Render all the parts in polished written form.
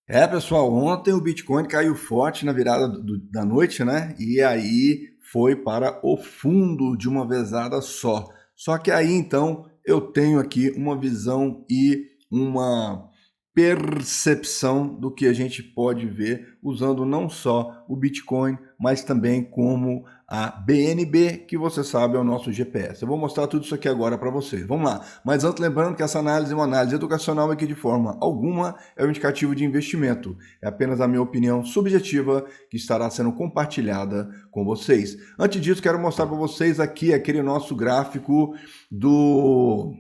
Pessoal, ontem o Bitcoin caiu forte na virada da noite, né? E aí foi para o fundo de uma vezada só. Só que aí então eu tenho aqui uma visão e uma percepção do que a gente pode ver usando não só o Bitcoin, mas também como a BNB, que você sabe é o nosso GPS. Eu vou mostrar tudo isso aqui agora para vocês. Vamos lá. Mas antes, lembrando que essa análise é uma análise educacional e que de forma alguma é um indicativo de investimento. É apenas a minha opinião subjetiva que estará sendo compartilhada com vocês. Antes disso, quero mostrar para vocês aqui aquele nosso gráfico do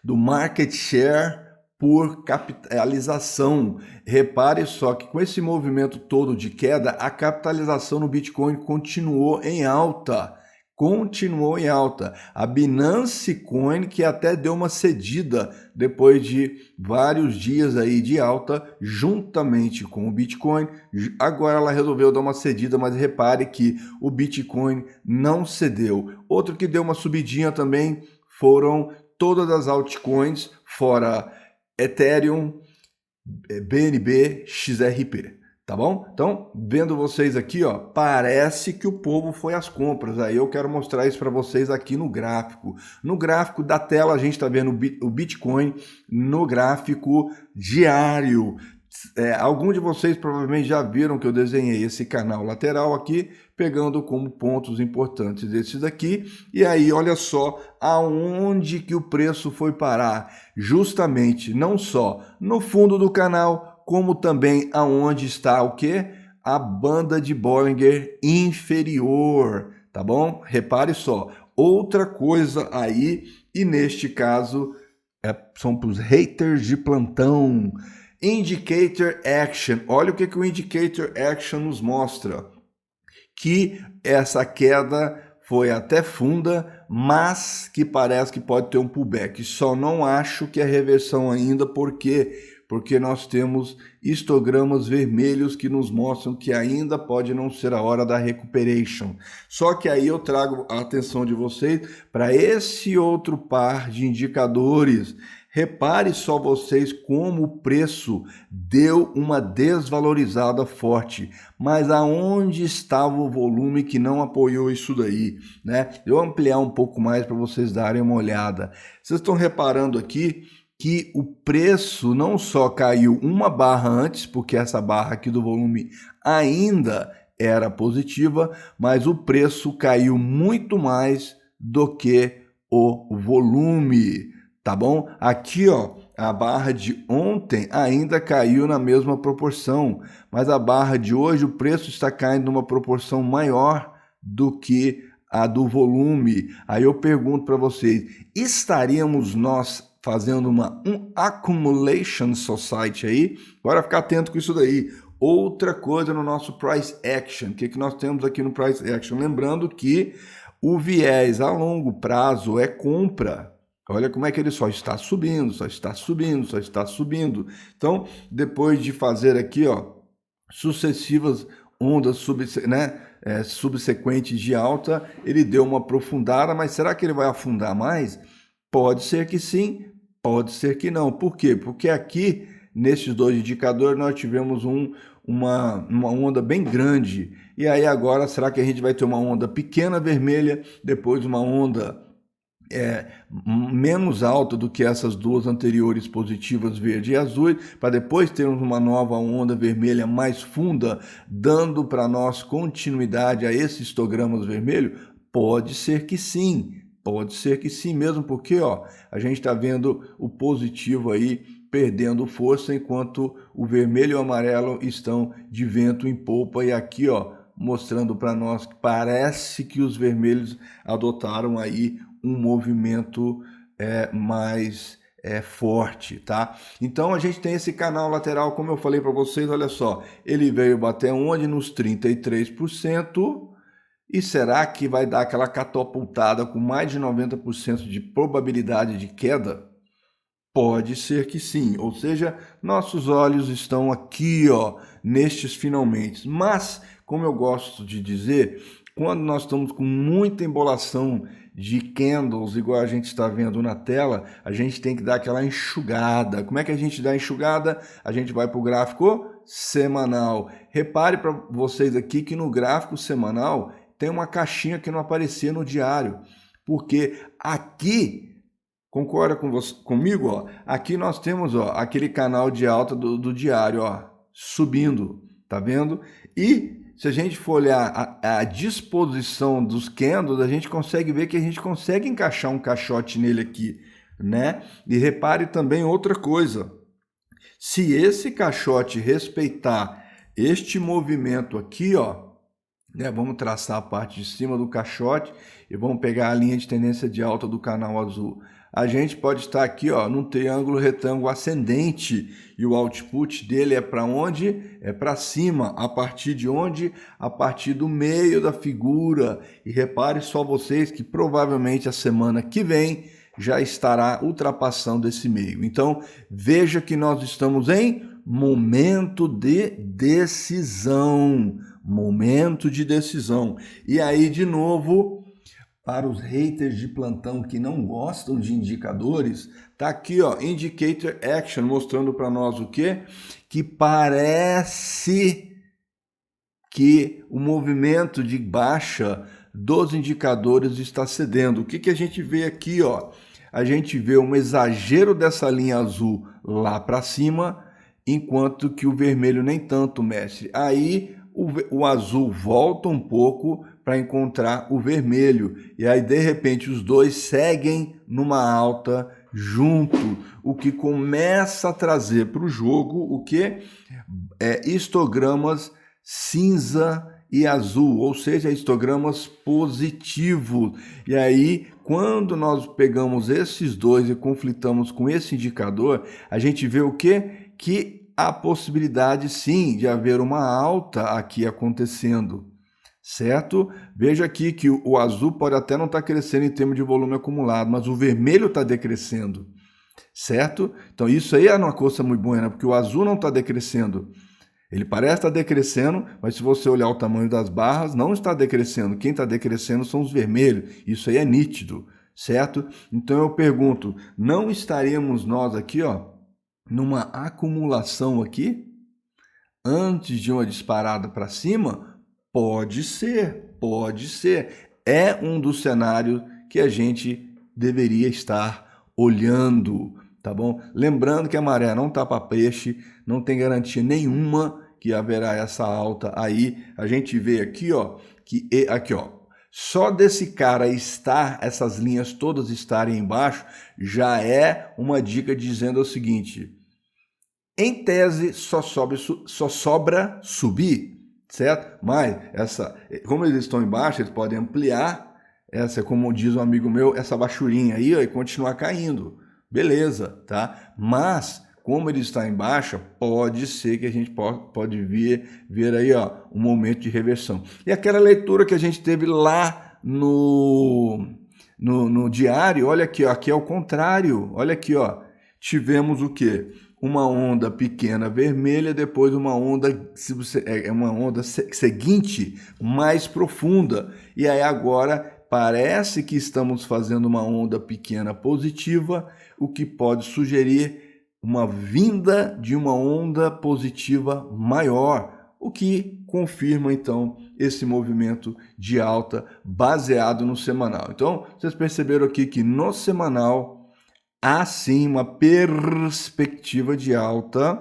market share por capitalização. Repare só que com esse movimento todo de queda, a capitalização no Bitcoin continuou em alta. Continuou em alta. A Binance Coin, que até deu uma cedida depois de vários dias aí de alta, juntamente com o Bitcoin. Agora ela resolveu dar uma cedida, mas repare que o Bitcoin não cedeu. Outro que deu uma subidinha também foram todas as altcoins, fora Ethereum, BNB, XRP, tá bom? Então, vendo vocês aqui, ó, parece que o povo foi às compras. Aí eu quero mostrar isso para vocês aqui no gráfico. No gráfico da tela a gente está vendo o Bitcoin no gráfico diário. Alguns de vocês provavelmente já viram que eu desenhei esse canal lateral aqui, pegando como pontos importantes esses aqui, e aí olha só aonde que o preço foi parar, justamente não só no fundo do canal, como também aonde está o que? A banda de Bollinger inferior, tá bom? Repare só, outra coisa aí, e neste caso são para os haters de plantão. Indicator Action. Olha o que o Indicator Action nos mostra. Que essa queda foi até funda, mas que parece que pode ter um pullback. Só não acho que é reversão ainda, por quê? Porque nós temos histogramas vermelhos que nos mostram que ainda pode não ser a hora da recuperation. Só que aí eu trago a atenção de vocês para esse outro par de indicadores. Repare só vocês como o preço deu uma desvalorizada forte, mas aonde estava o volume que não apoiou isso daí, né? Eu vou ampliar um pouco mais para vocês darem uma olhada. Vocês estão reparando aqui que o preço não só caiu uma barra antes, porque essa barra aqui do volume ainda era positiva, mas o preço caiu muito mais do que o volume. Tá bom? Aqui, ó, a barra de ontem ainda caiu na mesma proporção, mas a barra de hoje, o preço está caindo numa proporção maior do que a do volume. Aí eu pergunto para vocês, estaríamos nós fazendo um accumulation society aí? Bora ficar atento com isso daí. Outra coisa no nosso price action, o que nós temos aqui no price action? Lembrando que o viés a longo prazo é compra. Olha como é que ele só está subindo, só está subindo, só está subindo. Então, depois de fazer aqui, ó, sucessivas ondas subsequentes de alta, ele deu uma aprofundada, mas será que ele vai afundar mais? Pode ser que sim, pode ser que não. Por quê? Porque aqui, nesses dois indicadores, nós tivemos uma onda bem grande. E aí agora, será que a gente vai ter uma onda pequena vermelha, depois uma onda menos alta do que essas duas anteriores positivas, verde e azul, para depois termos uma nova onda vermelha mais funda, dando para nós continuidade a esses histogramas vermelhos? Pode ser que sim mesmo, porque ó, a gente está vendo o positivo aí perdendo força, enquanto o vermelho e o amarelo estão de vento em polpa, e aqui ó, mostrando para nós que parece que os vermelhos adotaram aí um movimento mais forte, tá? Então a gente tem esse canal lateral, como eu falei para vocês, olha só, ele veio bater onde? Nos 33%, e será que vai dar aquela catapultada com mais de 90% de probabilidade de queda? Pode ser que sim, ou seja, nossos olhos estão aqui, ó, nestes finalmente. Mas, como eu gosto de dizer, quando nós estamos com muita embolação de candles, igual a gente está vendo na tela, a gente tem que dar aquela enxugada. Como é que a gente dá a enxugada? A gente vai para o gráfico semanal. Repare para vocês aqui que no gráfico semanal tem uma caixinha que não aparecia no diário, porque aqui, concorda comigo, ó, aqui nós temos, ó, aquele canal de alta do diário, ó, subindo, tá vendo? E se a gente for olhar a disposição dos candles, a gente consegue ver que a gente consegue encaixar um caixote nele aqui, né? E repare também outra coisa. Se esse caixote respeitar este movimento aqui, ó, né, vamos traçar a parte de cima do caixote e vamos pegar a linha de tendência de alta do canal azul. A gente pode estar aqui, ó, num triângulo retângulo ascendente e o output dele é para onde? É para cima. A partir de onde? A partir do meio da figura. E repare só vocês que provavelmente a semana que vem já estará ultrapassando esse meio. Então, veja que nós estamos em momento de decisão. Momento de decisão. E aí, de novo, para os haters de plantão que não gostam de indicadores, tá aqui, ó, Indicator Action, mostrando para nós o quê? Que parece que o movimento de baixa dos indicadores está cedendo. O que que a gente vê aqui, ó? A gente vê um exagero dessa linha azul lá para cima, enquanto que o vermelho nem tanto, mestre. Aí o azul volta um pouco para encontrar o vermelho. E aí, de repente, os dois seguem numa alta junto, o que começa a trazer para o jogo o que? Histogramas cinza e azul, ou seja, histogramas positivos. E aí, quando nós pegamos esses dois e conflitamos com esse indicador, a gente vê o quê? Que há possibilidade, sim, de haver uma alta aqui acontecendo, certo? Veja aqui que o azul pode até não estar crescendo em termos de volume acumulado, mas o vermelho está decrescendo, certo? Então isso aí é uma coisa muito boa, né? Porque o azul não está decrescendo. Ele parece estar decrescendo, mas se você olhar o tamanho das barras, não está decrescendo. Quem está decrescendo são os vermelhos. Isso aí é nítido, certo? Então eu pergunto, não estaríamos nós aqui, ó, numa acumulação aqui, antes de uma disparada para cima? Pode ser. É um dos cenários que a gente deveria estar olhando, tá bom? Lembrando que a maré não tá para peixe, não tem garantia nenhuma que haverá essa alta aí. A gente vê aqui, ó, só desse cara estar, essas linhas todas estarem embaixo, já é uma dica dizendo o seguinte: em tese, só sobra subir, certo? Mas, como eles estão embaixo, eles podem ampliar, essa, como diz um amigo meu, essa baixurinha aí, ó, e continuar caindo. Beleza, tá? Mas, como ele está em baixa, pode ser que a gente pode ver aí, ó, um momento de reversão. E aquela leitura que a gente teve lá no diário, olha aqui, ó, aqui é o contrário. Olha aqui, ó, tivemos o quê? Uma onda pequena vermelha, depois uma onda seguinte mais profunda. E aí agora parece que estamos fazendo uma onda pequena positiva, o que pode sugerir uma vinda de uma onda positiva maior, o que confirma então esse movimento de alta baseado no semanal. Então, vocês perceberam aqui que no semanal há sim uma perspectiva de alta,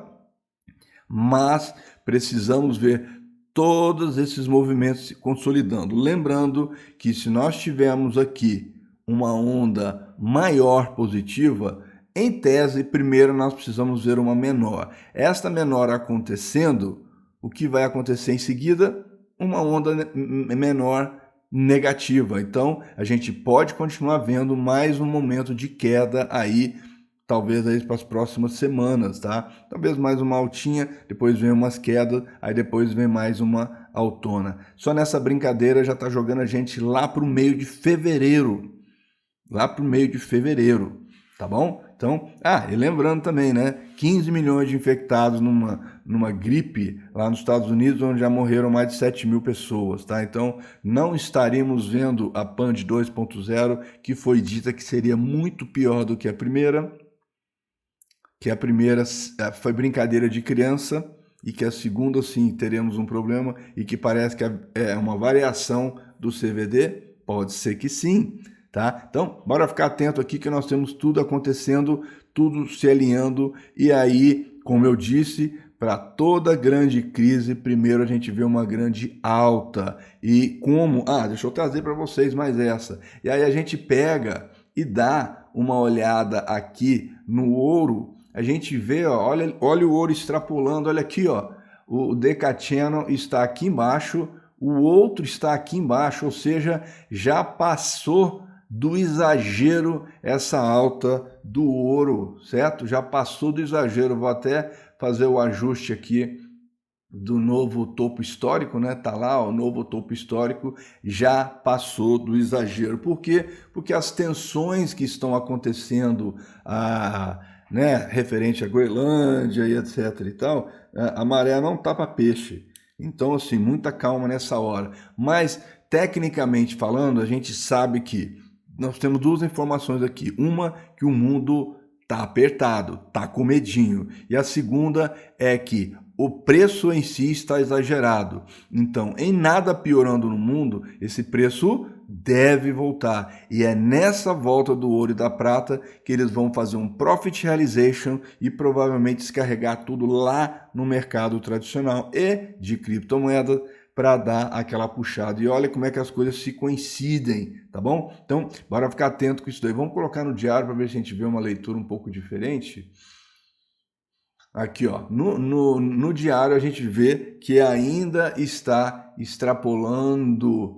mas precisamos ver todos esses movimentos se consolidando. Lembrando que se nós tivermos aqui uma onda maior positiva, em tese, primeiro nós precisamos ver uma menor. Esta menor acontecendo, o que vai acontecer em seguida? Uma onda menor negativa. Então, a gente pode continuar vendo mais um momento de queda aí, talvez aí para as próximas semanas, tá? Talvez mais uma altinha, depois vem umas quedas, aí depois vem mais uma altona. Só nessa brincadeira já está jogando a gente lá para o meio de fevereiro. Tá bom? Então, Então, e lembrando também, né, 15 milhões de infectados numa gripe lá nos Estados Unidos, onde já morreram mais de 7 mil pessoas, tá? Então, não estaremos vendo a PAND 2.0, que foi dita que seria muito pior do que a primeira foi brincadeira de criança, e que a segunda, sim, teremos um problema, e que parece que é uma variação do CVD, pode ser que sim, tá? Então, bora ficar atento aqui que nós temos tudo acontecendo, tudo se alinhando, e aí, como eu disse, para toda grande crise, primeiro a gente vê uma grande alta. E como... deixa eu trazer para vocês mais essa. E aí a gente pega e dá uma olhada aqui no ouro, a gente vê, ó, olha o ouro extrapolando, olha aqui, ó, o Decatiano está aqui embaixo, o outro está aqui embaixo, ou seja, já passou do exagero essa alta do ouro, certo? Já passou do exagero. Vou até fazer o ajuste aqui do novo topo histórico, né? Tá lá, ó, o novo topo histórico já passou do exagero. Por quê? Porque as tensões que estão acontecendo, referente à Groenlândia e etc e tal, a maré não tá para peixe. Então, assim, muita calma nessa hora. Mas, tecnicamente falando, a gente sabe que nós temos duas informações aqui. Uma, que o mundo tá apertado, tá com medinho. E a segunda é que o preço em si está exagerado. Então, em nada piorando no mundo, esse preço deve voltar. E é nessa volta do ouro e da prata que eles vão fazer um profit realization e provavelmente descarregar tudo lá no mercado tradicional e de criptomoedas para dar aquela puxada. E olha como é que as coisas se coincidem, tá bom? Então, bora ficar atento com isso daí. Vamos colocar no diário para ver se a gente vê uma leitura um pouco diferente. Aqui, ó, no diário a gente vê que ainda está extrapolando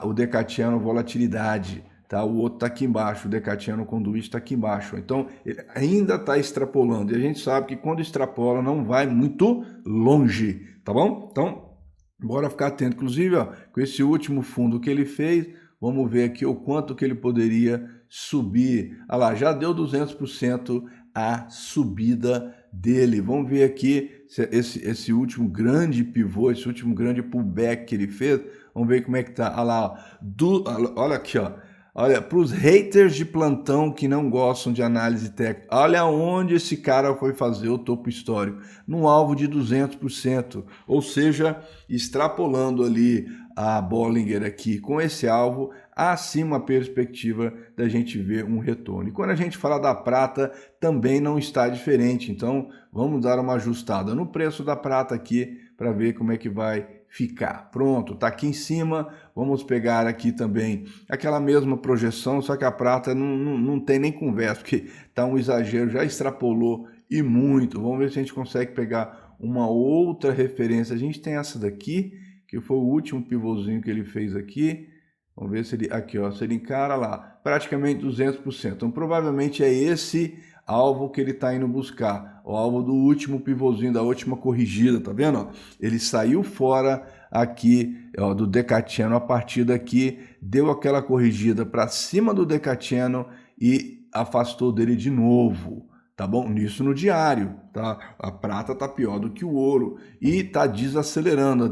o Decatiano volatilidade, tá? O outro está aqui embaixo, o Decatiano conduíte está aqui embaixo. Então, ele ainda está extrapolando. E a gente sabe que quando extrapola não vai muito longe, tá bom? Então, bora ficar atento. Inclusive, ó, com esse último fundo que ele fez, vamos ver aqui o quanto que ele poderia subir. Olha lá, já deu 200% a subida dele. Vamos ver aqui esse último grande pivô, esse último grande pullback que ele fez. Vamos ver como é que tá. Olha lá, ó. Olha aqui, ó. Olha, para os haters de plantão que não gostam de análise técnica, olha onde esse cara foi fazer o topo histórico, no alvo de 200%, ou seja, extrapolando ali a Bollinger aqui com esse alvo, acima a perspectiva da gente ver um retorno. E quando a gente fala da prata, também não está diferente, então vamos dar uma ajustada no preço da prata aqui para ver como é que vai ficar. Pronto, tá aqui em cima. Vamos pegar aqui também aquela mesma projeção, só que a prata não tem nem conversa, porque tá um exagero, já extrapolou e muito. Vamos ver se a gente consegue pegar uma outra referência. A gente tem essa daqui, que foi o último pivôzinho que ele fez aqui. Vamos ver se ele, aqui ó, se ele encara lá, praticamente 200%. Então provavelmente é esse alvo que ele está indo buscar, o alvo do último pivôzinho, da última corrigida, tá vendo? Ó, ele saiu fora aqui ó, do Decatiano, a partir daqui deu aquela corrigida para cima do Decatiano e afastou dele de novo, tá bom? Nisso no diário, tá? A prata tá pior do que o ouro e tá desacelerando.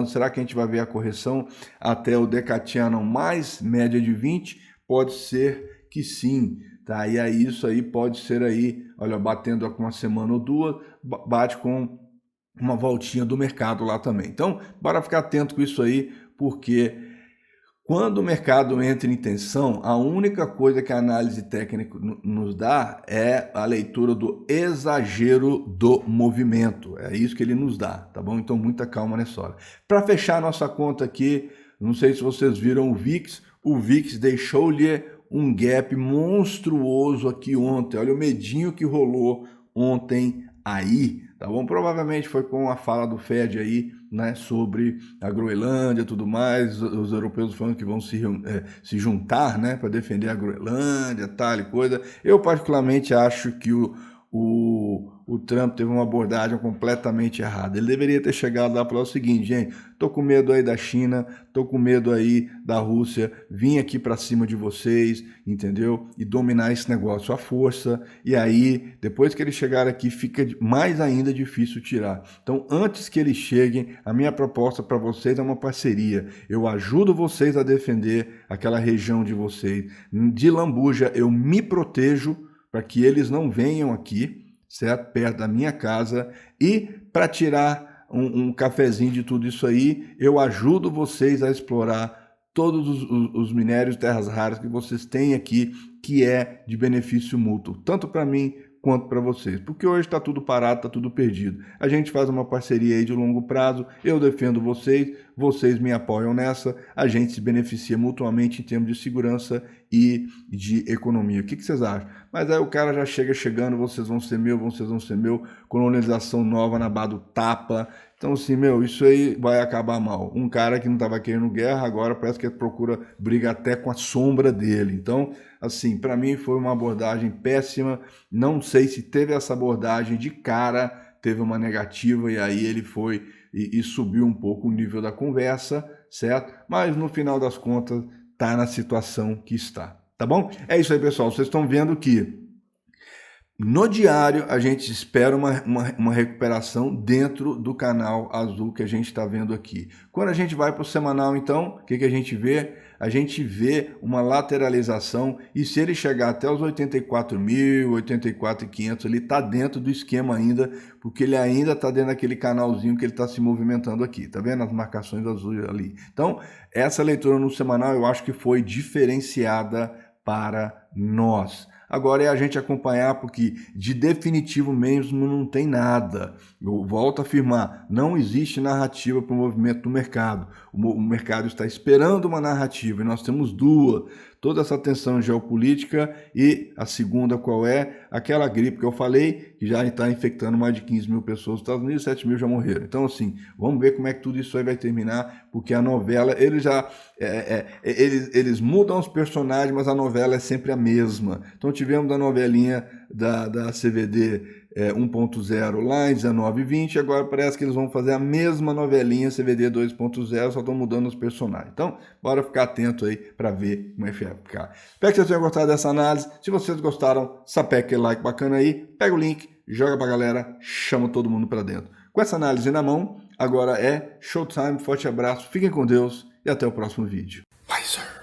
Será que a gente vai ver a correção até o Decatiano mais média de 20? Pode ser que sim. Tá, e aí isso aí pode ser aí, olha, batendo com uma semana ou duas, bate com uma voltinha do mercado lá também. Então, bora ficar atento com isso aí, porque quando o mercado entra em tensão, a única coisa que a análise técnica nos dá é a leitura do exagero do movimento. É isso que ele nos dá, tá bom? Então, muita calma nessa hora. Para fechar a nossa conta aqui, não sei se vocês viram o VIX deixou-lhe um gap monstruoso aqui ontem. Olha o medinho que rolou ontem aí, tá bom? Provavelmente foi com a fala do Fed aí, né, sobre a Groenlândia e tudo mais, os europeus falando que vão se juntar, né, para defender a Groenlândia, tal e coisa. Eu particularmente acho que o o Trump teve uma abordagem completamente errada. Ele deveria ter chegado lá e falado o seguinte, gente, tô com medo aí da China, tô com medo aí da Rússia, vim aqui para cima de vocês, entendeu? E dominar esse negócio à força, e aí, depois que eles chegarem aqui, fica mais ainda difícil tirar. Então, antes que eles cheguem, a minha proposta para vocês é uma parceria. Eu ajudo vocês a defender aquela região de vocês. De lambuja, eu me protejo para que eles não venham aqui, certo? Perto da minha casa, e para tirar um cafezinho de tudo isso aí, eu ajudo vocês a explorar todos os minérios de terras raras que vocês têm aqui, que é de benefício mútuo, tanto para mim quanto para vocês, porque hoje está tudo parado, está tudo perdido. A gente faz uma parceria aí de longo prazo, eu defendo vocês, vocês me apoiam nessa, a gente se beneficia mutuamente em termos de segurança e de economia. O que vocês acham? Mas aí o cara já chega chegando, vocês vão ser meu, colonização nova na base do tapa. Então assim, isso aí vai acabar mal. Um cara que não estava querendo guerra, agora parece que procura briga até com a sombra dele. Então, assim, para mim foi uma abordagem péssima. Não sei se teve essa abordagem de cara, teve uma negativa e aí ele foi e subiu um pouco o nível da conversa, certo? Mas no final das contas, tá na situação que está, tá bom? É isso aí, pessoal. Vocês estão vendo que no diário a gente espera uma recuperação dentro do canal azul que a gente está vendo aqui. Quando a gente vai para o semanal, então, o que a gente vê? A gente vê uma lateralização e se ele chegar até os 84.000, 84.500, ele está dentro do esquema ainda, porque ele ainda está dentro daquele canalzinho que ele está se movimentando aqui, tá vendo as marcações azuis ali? Então, essa leitura no semanal eu acho que foi diferenciada para nós. Agora é a gente acompanhar, porque de definitivo mesmo não tem nada. Eu volto a afirmar, não existe narrativa para o movimento do mercado. O mercado está esperando uma narrativa e nós temos duas. Toda essa tensão geopolítica e a segunda qual é? Aquela gripe que eu falei, que já está infectando mais de 15 mil pessoas nos Estados Unidos, 7 mil já morreram. Então assim, vamos ver como é que tudo isso aí vai terminar, porque a novela, eles mudam os personagens, mas a novela é sempre a mesma. Então tivemos a novelinha da CVD 1.0 lá em 19/20, agora parece que eles vão fazer a mesma novelinha CVD 2.0, só estão mudando os personagens. Então, bora ficar atento aí para ver como é que vai ficar. Espero que vocês tenham gostado dessa análise. Se vocês gostaram, sapeca aquele like bacana aí, pega o link, joga pra galera, chama todo mundo para dentro. Com essa análise na mão, agora é showtime, forte abraço, fiquem com Deus e até o próximo vídeo. Bye, sir.